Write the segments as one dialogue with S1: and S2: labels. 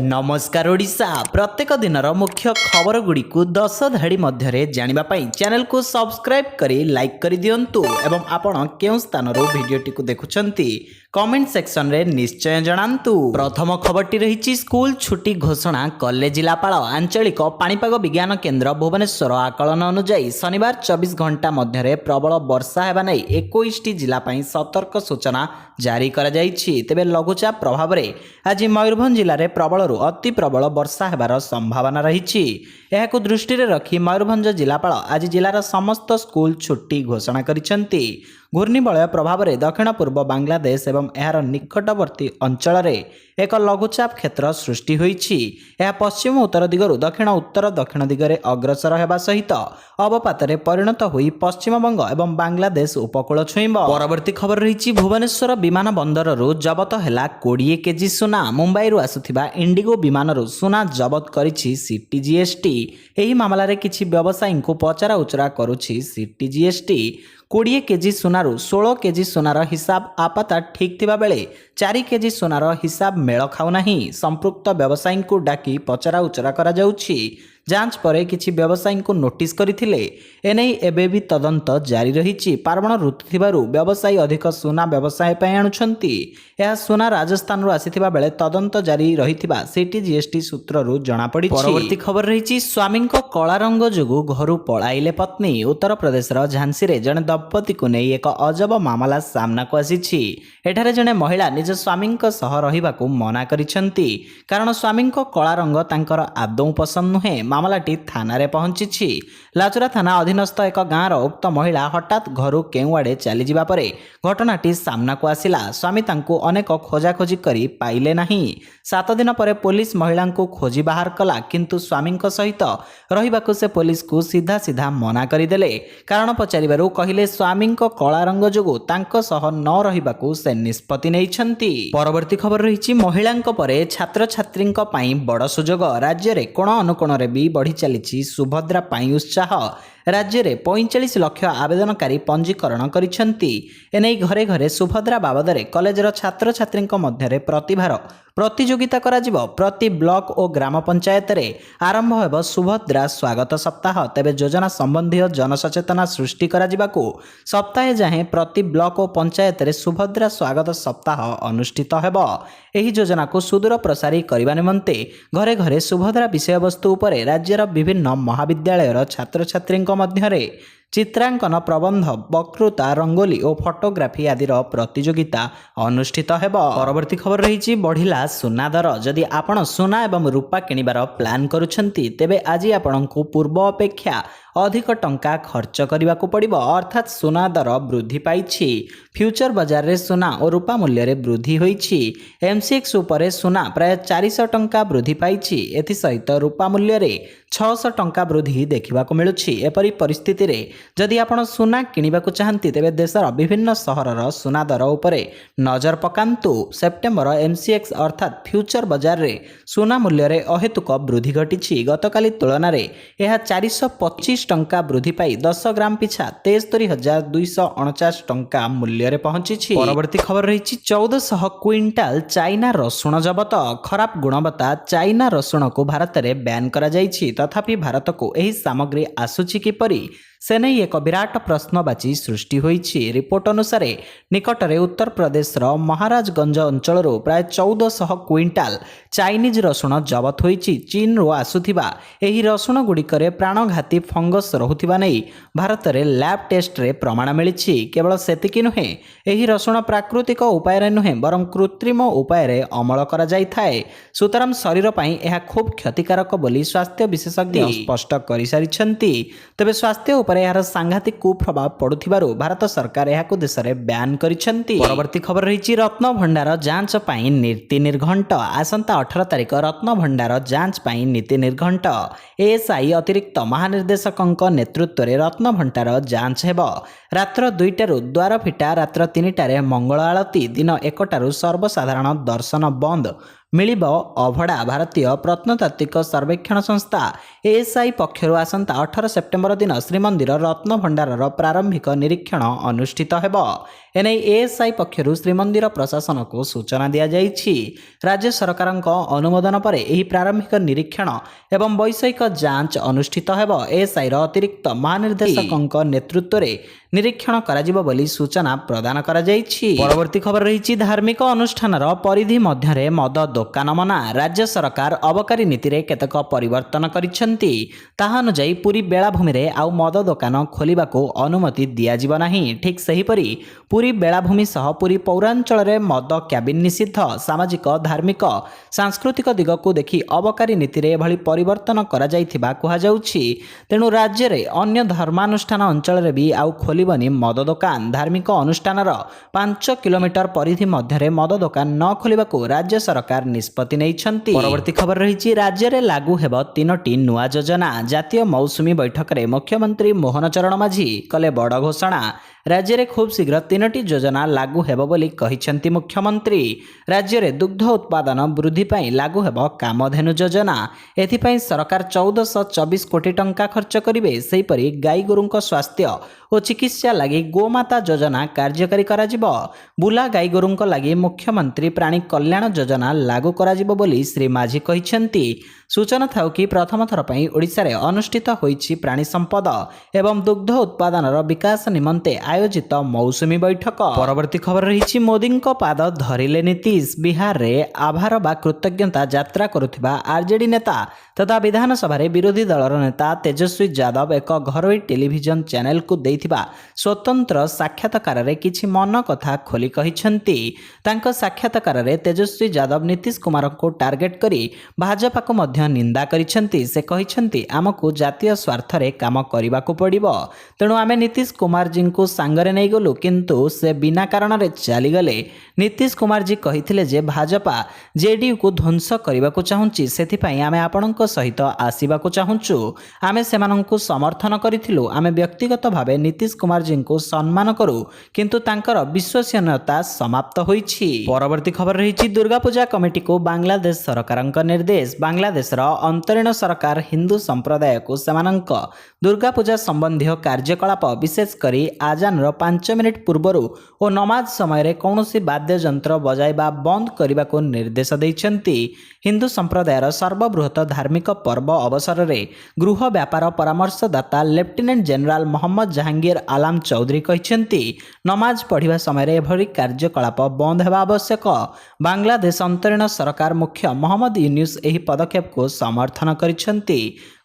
S1: नमस्कार ओडिशा प्रत्येक दिनर मुख्य खबर गुड़ी को 10 धाड़ी मध्य जानिबा पई चैनल को सब्सक्राइब करी लाइक करी दियंतु एवं आपण केउ स्थान रो भिडियोटी को देखुचंती कमेंट सेक्शन रे निश्चय जणांतु। प्रथम खबरटी रही स्कूल छुट्टी घोषणा कले जिलापाल आंचलिक पाणीपाग विज्ञान केन्द्र भुवनेश्वर आकलन अनुसार शनिवार 24 घंटा मध्य प्रबल वर्षा हेबा नै 21 जिला पई सतर्क सूचना जारी करा जायछि। तेबे लघुचाप प्रभाव रे आज मयूरभंज जिले में प्रबल अति प्रबल वर्षा हेबार संभावना रही। एहाकु दृष्टि रे रखी मयूरभंज जिलापाल आज जिलार समस्त स्कूल छुट्टी घोषणा करिसेंती। घूर्णिबलय प्रभाव में दक्षिण पूर्व बांग्लादेश एवं यार निकटवर्ती अंचल में एक लघुचाप क्षेत्र सृष्टि होईछि। यह पश्चिम उत्तर दिगरु दक्षिण उत्तर दक्षिण दिगरे अग्रसर हेबा सहित अवपात परिणत होई पश्चिम बंग एवं बांग्लादेश उपकूल छुईब। परवर्ती खबर रही भुवनेश्वर विमान बंदररू जबत हैला 20 केजी सुना। मुंबईरू आसुथिबा इंडिगो विमानरू सुना जबत करिछि सीटीजीएसटी। एही मामलारे किछि व्यवसायी को पचरा उचरा करुछि सीटीजीएसटी। 20 केजी सुनारू 16 केजी सुनार हिसाब आपाता ठीक थिबा बेले 4 केजी सुनार हिसाब मेल खाउ नाही। संपृक्त व्यवसायी को डाकी पचरा उचरा करा जाउछि। जांच परे किछि व्यवसायी को नोटिस करथिले। एनै एबे भी तदंत जारी रहिछि। पार्वण ऋतु थिबारु व्यवसायी अधिक सुना व्यवसाय पय आणुछंती। यह सुना राजस्थान रु आसीथिबा बेले तदंत जारी रहिथिबा सीटीजीएसटी सूत्ररु जणा पड़ी। परवर्ती खबर रहिछि स्वामी को कला रंग जोगु घरु पळाइले पत्नी। उत्तर प्रदेश रो झांसी रे जणे दंपति को नै एक अजब मामला सामना को आसीछि। एठारे जणे महिला निज स्वामी सह रहिबाकू मना करिसेंती कारण स्वामी को कला रंग तांकर आदौ पसंद नुहे। मामलाटी थाना रे पहुंची। लाचुरा थाना अधीनस्थ एक गाँवर उक्त महिला हठात घर केउआड़े चली जावा परे घटनाटी सामना को आसिला। स्वामी तांको अनेक खोजाखोजी करी पाइले नहीं। 7 दिन पर पुलिस महिला को खोजी बाहर कला किंतु स्वामी सहित रहिबाकू से पुलिस को सीधा सीधा मना करदेले। कारण पचारिबारु कहिले स्वामी कला रंग जोगु तांको सह न रहिबाकू से निष्पत्ति नैछंती। परवर्ती खबर रही महिला परे छात्र छात्री बड़ सुजोग। राज्य रे कोण अनुकोण रे भी बढ़ी चली सुभद्रा पाई उत्साह। राज्य में 45 लाख आवेदनकारी पंजीकरण करिसेंती। एनै घरे घरे सुभद्रा बाबद कॉलेजर छात्र छात्री मध्य प्रतिभार प्रतियोगिता कराजिब। प्रति ब्लॉक और ग्राम पंचायत रे आरंभ हेब सुभद्रा स्वागत सप्ताह। तेबे योजना संबंधी जनसचेतना सृष्टि कराजिबाकू सप्ताहे जाहे प्रति ब्लॉक और पंचायत रे सुभद्रा स्वागत सप्ताह अनुष्ठित हेब। एही योजना को सुदूर प्रसारी करबा निमंते घरे घरे सुभद्रा विषय वस्तु उपरे राज्यर विभिन्न महाविद्यालयर छात्र छात्री मध्य चित्रांकन प्रबंध वक्तृता रंगोली और फोटोग्राफी आदि प्रतियोगिता अनुष्ठित हेब। परवर्ती खबर रही बढ़िला सुना दर। जदि आपण सुना एवं रूपा किनिबार प्लान करुछंती तेबे आज आपनकु पूर्व अपेक्षा अधिक टंका खर्च करने को पड़िबो। अर्थात सुना दर वृद्धि पाइछि। फ्यूचर बाजार रे सुना और रूपा मूल्य रे वृद्धि होइछि। एमसीएक्स उपरे सुना प्राय 400 टंका वृद्धि पाइछि। एथि सहित रूपा मूल्य रे 600 टंका वृद्धि देखा मिलुछि। एपरि परिस्थिति रे जदि आपण सुना किनिबा को चाहंती तेबे देशर विभिन्न सहरर सुना दर उपरे नजर पकांतु। सेप्टेम्बर एमसीएक्स अर्थात फ्यूचर बाजार रे सुना मूल्य रे अहेतुक वृद्धि घटिछि। गतकाली तुलन में यह 425 टंका वृद्धि पाई 10 ग्राम पिछा 73,249 टंका मूल्य रे पहुंची। परवर्ती खबर रही 1400 क्विंटाल चाइना रसुण जबत। खराब गुणवत्ता चाइना रसुण को भारत में बैन करा जाइछि। तथापि भारत को यही सामग्री आसुछि किपरि से नहीं एक विराट प्रश्नवाची सृष्टि होइछि। रिपोर्ट अनुसार निकटरे उत्तर प्रदेश महाराजगंज अंचल प्राय 1400 क्विंटाल चाइनीज रसुण जबत होइछि। चीन रो आसुथिबा एही रसुण गुड़िकरे प्राणघाती फंगस रहुथिबा नै भारत रे लैब टेस्ट रे प्रमाण मिलिछि। केवल सेतिकी नुहे एही रसुण प्राकृतिक उपाय रे नुहे बरं कृत्रिम उपाय रे अमल करा जाय थाए। सुतराम शरीर पई एहा खूब क्षतिकारक बोली स्वास्थ्य विशेषज्ञ स्पष्ट करि सारिछंती। तबे स्वास्थ्य यार सांघातिक कुप्रभाव पड़ुथिबारु भारत सरकार यहाको देश में बैन करिसेंती। परवर्ती खबर रही रत्न भंडार जांच पाई नीति निर्घंट। आसंता 18 तारिख रत्न भंडार जांच पाई नीति निर्घंट। एएसआई अतिरिक्त महानिर्देशक नेतृत्व में रत्न भंडार जांच हेब। रात्र 2टारू द्वार फिटा रात्र 3टारे मंगल आलती दिन 1टारू सर्वसाधारण दर्शन बंद मिलिब अभड़ा। भारतीय प्रत्नतात्विक सर्वेक्षण संस्था एएसआई पक्षर आसंता 18 सेप्टेम्बर दिन श्रीमंदिर रत्न भंडारर प्रारंभिक निरीक्षण अनुष्ठित हेब। एने एएसआई पक्षरु श्रीमंदिर प्रशासन को सूचना दिया जाइछि। राज्य सरकारक अनुमोदन पर एही प्रारंभिक निरीक्षण एवं वैषयिक जांच अनुष्ठित हेब। एएसआई अतिरिक्त महानिर्देशक नेतृत्व में निरीक्षण कराजिबो बोली सूचना प्रदान करा जाइछि। परवर्ती खबर रही धार्मिक अनुष्ठान परिधि मध्य मद दोकान मना। राज्य सरकार अबकारी नीति रे केतक परिवर्तन करिसेंती। ताहा अनुसार पुरी बेलाभूमि रे आउ मद दोकान खोलिबाको अनुमति दिया जिवो नाही। ठीक सेहीपरि पुरी बेलाभूमि सह पुरी पौरांचल रे मद क्याबिन निषिद्ध। सामाजिक धार्मिक सांस्कृतिक दिग को देखि अबकारी नीति रे एभली परिवर्तन करा जाइथिबा कुहा जाउछि। तेणु राज्य रे अन्य धर्मानुष्ठान अंचल रे भी आउ खोलिबनी मद दोकान। धार्मिक अनुष्ठान 5 किलोमीटर परिधि मध्य मद दोकान न खोलिबाको राज्य सरकार निष्पत्ति नैछंती। परवर्ती खबर रही राज्य रे लागू हेब 3टी नुआ योजना। जातीय मौसुमी बैठक रे मुख्यमंत्री मोहन चरण माझी कले बड़ घोषणा। राज्य रे खूब शीघ्र 3टी योजना लागू हेब बोली कहिसेंती मुख्यमंत्री। राज्य रे दुग्ध उत्पादन वृद्धि पाई लागू हेब कामधेनु योजना। एथिपाई सरकार 1424 कोटी टंका खर्च करिवे। सेहीपरि गाई गोरुंक स्वास्थ्य और चिकित्सा लगी गोमाता योजना कार्यकारी कराजिबो। बुला गाई गोरुंक लगी मुख्यमंत्री प्राणी कल्याण योजना लागू कराजिबो बोली श्री माझी कहिसेंती। सूचना थाउ कि प्रथम थर पई ओडिसा रे अनुष्ठित होईछि प्राणी संपद एवं दुग्ध उत्पादनर विकास निमंते आयोजित मौसुमी बैठक। परवर्ती खबर रही मोदी पाद धरिले नीतीश। बिहार रे आभार बा कृतज्ञता यात्रा करुथिबा आरजेडी नेता तथा विधानसभा रे विरोधी दलर नेता तेजस्वी यादव एक घरोई टेलीविजन चैनल को देथिबा स्वतंत्र साक्षात्कार रे किछि मन कथा खोली कहिसेंती। तांको साक्षात्कार रे तेजस्वी यादव नीतीश कुमार को टार्गेट करी भाजपा को मध्य निंदा करिसेंती। से कहिसेंती आमको जातीय स्वार्थ रे काम करिबाको पड़िबो। तेणु आमे नीतीश कुमार जी को सांगरे नहीं गलु किंतु से बिना कारण रे चली गले। नीतीश कुमार जी कहिथिले जे भाजपा जेडीयू को ध्वंस करबाको चाहुंची। सेथिपई आमे आपणक सहित आसीबाको चाहुंचु। आमे सेमानंकु समर्थन करिथिलु। आमे व्यक्तिगत भावे नीतीश कुमार जी को सम्मान करू किंतु तांकर विश्वसनीयता समाप्त होईछि। परवर्ती खबर रही दुर्गा पूजा कमिटी को बांग्लादेश सरकारक निर्देश। बांग्लादेश अंतरीण सरकार हिंदू संप्रदाय को सेमानंक दुर्गा पूजा संबंधी कार्यकलाप विशेष करी आजान 5 मिनिट पूर्वर और नमाज समय कौनसी वाद्य यंत्र बजाइबा बंद करने को निर्देश देइछंती। हिंदू संप्रदायर सर्वबृहत धार्मिक पर्व अवसर में गृह व्यापार परामर्शदाता लेफ्टिनेंट जनरल मोहम्मद जहांगीर आलम चौधरी कहिसेंती नमाज पढ़िबा समय एभली कार्यकलाप बंद हेबा आवश्यक। बांग्लादेश अंतरीण सरकार मुख्य मोहम्मद यूनुस एही पदक्षेप को समर्थन करिसेंती।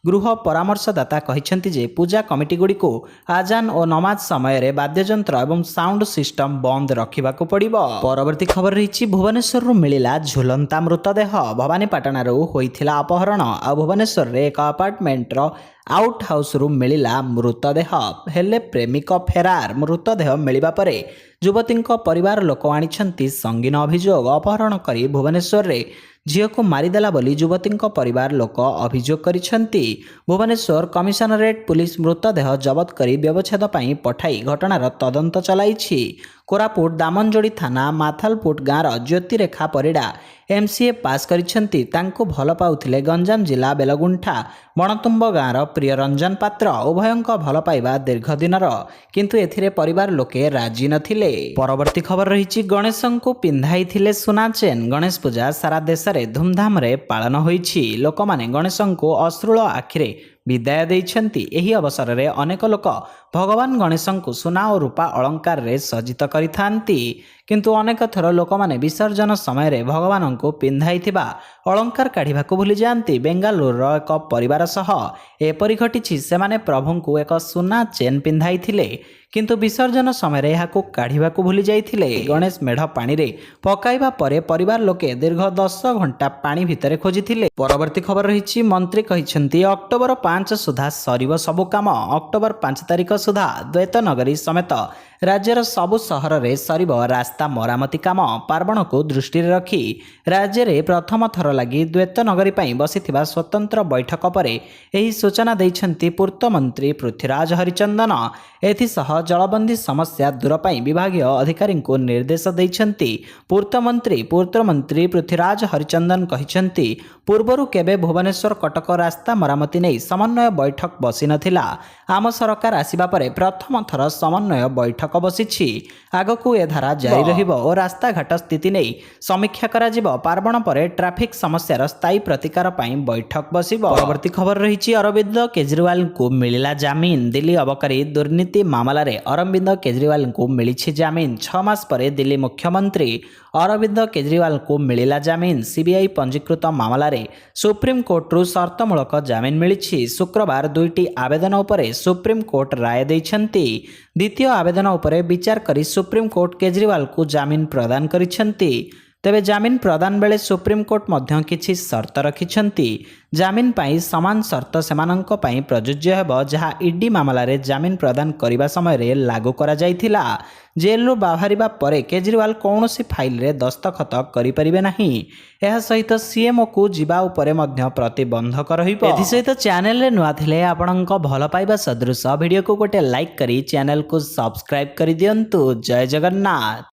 S1: गृह परामर्शदाता कहिसेंती जे पूजा कमिटी गुडी को आजान और नमाज समय रे वाद्ययंत्र एवं साउंड सिस्टम बंद रखिबाको पड़िबो। परवर्ती खबर रही भुवनेश्वर रु मिलिला झुलंता मृतदेह। भवानीपाटना रु होइथिला अपहरण आ भुवनेश्वर रे एक अपार्टमेंट रो आउट हाउस रु मिलिला मृतदेह। हेले प्रेमिक फेरार। मृतदेह मिलिबा परे युवती परिवार लोक आनिछंती संगीन अभियोग। अपहरण करी भुवनेश्वर रे झील को मारिदेला बोली युवती परिवार लोक अभियोग करिछंती। भुवनेश्वर कमिशनरेट पुलिस मृतदेह जबत करी व्यवच्छेद पई पठाई घटनार तदंत चलाइछि। कोरापुट दामनजोड़ी थाना माथालपुट गाँव ज्योतिरेखा परिड़ा एमसीए पास करिछंती। तांको भल पाउथिले गंजाम जिला बेलगुंठा बणतुंब गाँव प्रिय रंजन पात्र। उभयंक भल पाइबा दीर्घ दिनर किंतु एथिरे परिवार लोके राजी नथिले। परवर्ती खबर रही गणेशं को पिंधाइथिले सुना चेन। गणेश पूजा सारा देश में धूमधाम रे पालन होइछि। लोक माने गणेशं को अश्रुल आखिरे विदाय देइछंती। एही अवसर रे अनेक लोक भगवान गणेशं को सुना और रूपा अलंकार रे सज्जित करिथांती किंतु अनेक थर लोक माने विसर्जन समय रे भगवान को पिंधाइथिबा अलंकार काढ़िबा को भूली जांती। बेंगालुरु रो एक परिवार सह एपरि घटिछि। सेमाने प्रभु को एक सुना चेन पिंधाइथिले किंतु विसर्जन समय रे याको काढ़िबा को भूली जाइथिले। गणेश मेढ पानी रे पकाइबा परे परिवार लोके दीर्घ 10 घंटा पानी भितरे खोजिथिले। परवर्ती खबर रही मंत्री कहिसेंती अक्टोबर 5 सुधा सरिबो सबु काम। अक्टोबर 5 तारिख सुधा द्वैतनगरी समेत राज्यर सबु सहर रे सरिबो रास्ता मरामती काम। पार्वण को दृष्टि रखी राज्य रे प्रथम थर लगी द्वैतनगरी पई बसिथिबा स्वतंत्र बैठक परे एही सूचना दैछंती पूर्त मंत्री पृथ्वीराज हरिचंदन। एथिसह जलबंदी समस्या दूर पई विभागीय अधिकारी को निर्देश दैछंती पूर्त मंत्री पृथ्वीराज हरिचंदन कहिछंती पूर्वरु केबे भुवनेश्वर कटक रास्ता मरामती नहीं समन्वय बैठक बसी नथिला। आम सरकार आसिबा परे प्रथम थर समन्वय बैठक ବୈଠକ ବସିଛି। ଆଗକୁ ଏ ଧାରା ଜାରି ରହିବ ଓ ରାସ୍ତାଘାଟ ସ୍ଥିତି ନେଇ ସମୀକ୍ଷା କରାଯିବ। ପାର୍ବଣ ପରେ ଟ୍ରାଫିକ ସମସ୍ୟାର ସ୍ଥାୟୀ ପ୍ରତିକାର ପାଇଁ ବୈଠକ ବସିବ। ପରବର୍ତ୍ତୀ ଖବର ରହିଛି ଅରବିନ୍ଦ କେଜରିୱାଲଙ୍କୁ ମିଳିଲା ଜାମିନ। ଦିଲ୍ଲୀ ଅବକାରୀ ଦୁର୍ନୀତି ମାମଲାରେ ଅରବିନ୍ଦ କେଜରିୱାଲଙ୍କୁ ମିଳିଛି ଜାମିନ। 6 ମାସ ପରେ ଦିଲ୍ଲୀ ମୁଖ୍ୟମନ୍ତ୍ରୀ ଅରବିନ୍ଦ କେଜରିୱାଲଙ୍କୁ ମିଳିଲା ଜାମିନ। ସିବିଆଇ ପଞ୍ଜୀକୃତ ମାମଲାରେ ସୁପ୍ରିମକୋର୍ଟରୁ ସର୍ତ୍ତମୂଳକ ଜାମିନ ମିଳିଛି। ଶୁକ୍ରବାର 2ଟି ଆବେଦନ ଉପରେ ସୁପ୍ରିମକୋର୍ଟ ରାୟ ଦେଇଛନ୍ତି। ଦ୍ୱିତୀୟ ଆବେଦନ ଉପରେ ବିଚାର କରି ସୁପ୍ରିମକୋର୍ଟ କେଜରିୱାଲଙ୍କୁ ଜାମିନ ପ୍ରଦାନ କରିଛନ୍ତି। ତେବେ ଜାମିନ ପ୍ରଦାନ ବେଳେ ସୁପ୍ରିମକୋର୍ଟ ମଧ୍ୟ କିଛି ସର୍ତ୍ତ ରଖିଛନ୍ତି। ଜାମିନ ପାଇଁ ସମାନ ସର୍ତ୍ତ ସେମାନଙ୍କ ପାଇଁ ପ୍ରଯୁଜ୍ୟ ହେବ ଯାହା ଇଡି ମାମଲାରେ ଜାମିନ ପ୍ରଦାନ କରିବା ସମୟରେ ଲାଗୁ କରାଯାଇଥିଲା। ଜେଲରୁ ବାହାରିବା ପରେ କେଜରିୱାଲ କୌଣସି ଫାଇଲରେ ଦସ୍ତଖତ କରିପାରିବେ ନାହିଁ। ଏହା ସହିତ ସିଏମଓକୁ ଯିବା ଉପରେ ମଧ୍ୟ ପ୍ରତିବନ୍ଧକ ରହିବ। ଏଥିସହିତ ଚ୍ୟାନେଲରେ ନୂଆ ଥିଲେ ଆପଣଙ୍କ ଭଲ ପାଇବା ସଦୃଶ ଭିଡ଼ିଓକୁ ଗୋଟେ ଲାଇକ୍ କରି ଚ୍ୟାନେଲକୁ ସବସ୍କ୍ରାଇବ୍ କରିଦିଅନ୍ତୁ। ଜୟ ଜଗନ୍ନାଥ।